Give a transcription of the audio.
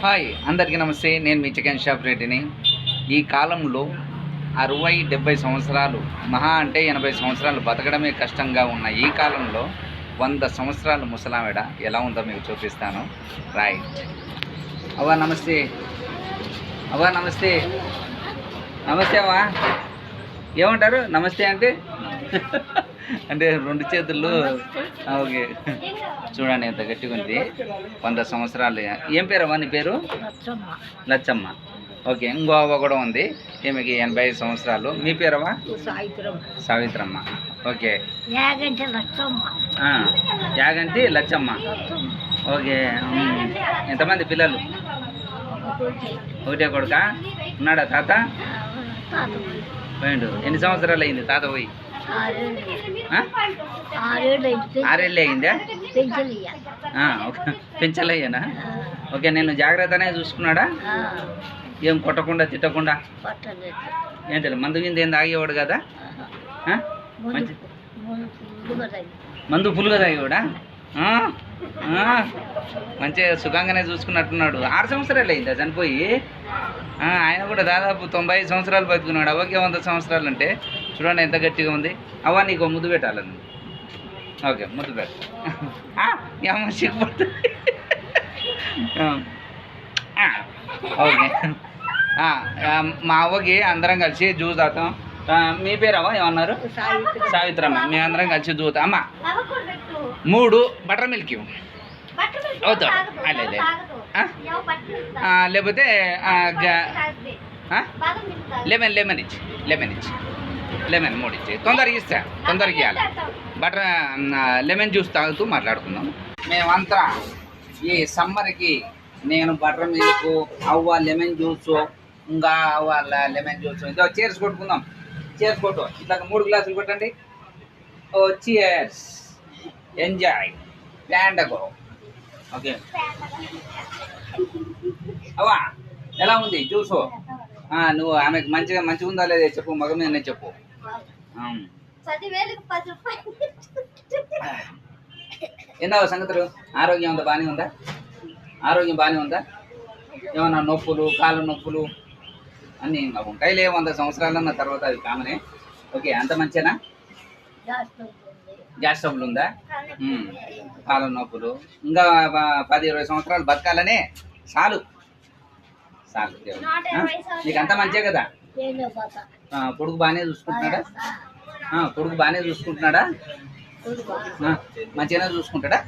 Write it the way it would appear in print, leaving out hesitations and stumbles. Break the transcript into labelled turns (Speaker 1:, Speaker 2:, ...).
Speaker 1: Hi అందరికీ నమస్తే. నేను మీ చికెన్ షాప్ రెడ్డిని. ఈ కాలంలో 60-70 సంవత్సరాలు మహా అంటే 80 సంవత్సరాలు బతకడమే కష్టంగా ఉన్న ఈ కాలంలో 100 సంవత్సరాలు ముసలావిడ ఎలా ఉందో మీకు చూపిస్తాను. రైట్. అవ్వా నమస్తే. అవ్వా నమస్తే. నమస్తే అవ్వా. ఏమంటారు నమస్తే అంటే? అంటే 2 చేతులు. ఓకే, చూడండి ఎంత గట్టిగా ఉంది. 100 సంవత్సరాలు. ఏం పేరు అవ్వ నీ పేరు? లచ్చమ్మ. ఓకే, ఇంకో అవ్వ కూడా ఉంది, ఈమెకి 85 సంవత్సరాలు. మీ పేరవ్వ? సావిత్రమ్మ. ఓకే, యాగంటి లచ్చమ్మ. ఓకే, ఎంతమంది పిల్లలు? ఒకటే కొడుకా? ఉన్నాడా తాత? పోయిండు. ఎన్ని సంవత్సరాలు అయింది తాత పోయి? 6 ఏళ్ళు అయిందా? పెంచలయ్యానా? ఓకే, నేను జాగ్రత్తనే చూసుకున్నాడా? ఏం కొట్టకుండా తిట్టకుండా? ఏంటంటే మందు కింద ఏం తాగేవాడు కదా? మంచి మందు ఫుల్గా తాగేవాడా? మంచిగా సుఖంగానే చూసుకున్నట్టున్నాడు. 6 సంవత్సరాలు అయిందా చనిపోయి? ఆయన కూడా దాదాపు 95 సంవత్సరాలు బతుకున్నాడు. అవ్వకే 100 సంవత్సరాలు అంటే చూడండి ఎంత గట్టిగా ఉంది. అవ్వ నీకు ముద్దు పెట్టాలని. ఓకే, ముద్దు పెట్ట. అమ్మ సిగ్గుపడుతుంది. ఓకే, మా అవ్వకి అందరం కలిసి జ్యూస్ తాగుతాం. మీ పేరు అవ్వ ఏమన్నారు? సావిత్రమ్మ. మేము అందరం కలిసి జ్యూస్. అమ్మ 3 బటర్ మిల్క్ ఇవ్వు. అవుతాడు లేకపోతే లెమన్ ఇచ్చి 3 ఇచ్చి తొందరగా ఇస్తా. తొందరగా ఇవ్వాలి. బటర్ లెమన్ జ్యూస్ తాగుతూ మాట్లాడుకుందాం. మేమంతా ఈ సమ్మర్కి నేను బటర్ మిల్క్, అవ్వ లెమన్ జ్యూస్, ఇంకా అవ్వ లెమన్ జ్యూస్. ఇదో చీర్స్ కొట్టుకుందాం. చీర్స్ కొట్టు. ఇట్లా 3 గ్లాసులు కొట్టండి. ఓ చీర్స్. ఎంజాయ్ ప్లాండగో. ఓకే అవ్వా ఎలా ఉంది జ్యూసు? నువ్వు ఆమెకు మంచిగా ఉందా లేదా చెప్పు. మగ మీదనే చెప్పు. ఏందవ సంగతులు? ఆరోగ్యం అంతా బాగానే ఉందా? ఆరోగ్యం బాగానే ఉందా? ఏమన్నా నొప్పులు, కాళ్ళ నొప్పులు అన్నీ ఇంకా ఉంటాయిలే 100 సంవత్సరాలన్న తర్వాత, అవి కామనే. ఓకే, అంత మంచినా? గ్యాస్ ట్రబుల్ ఉందా? కాళ్ళ నొప్పులు. ఇంకా 10-20 సంవత్సరాలు బతకాలనే. చాలు. నీకు అంత మంచిగా కదా? కొడుకు బాగానే చూసుకుంటున్నాడా? కొడుకు బాగానే చూసుకుంటున్నాడా? మంచిగానే చూసుకుంటాడా?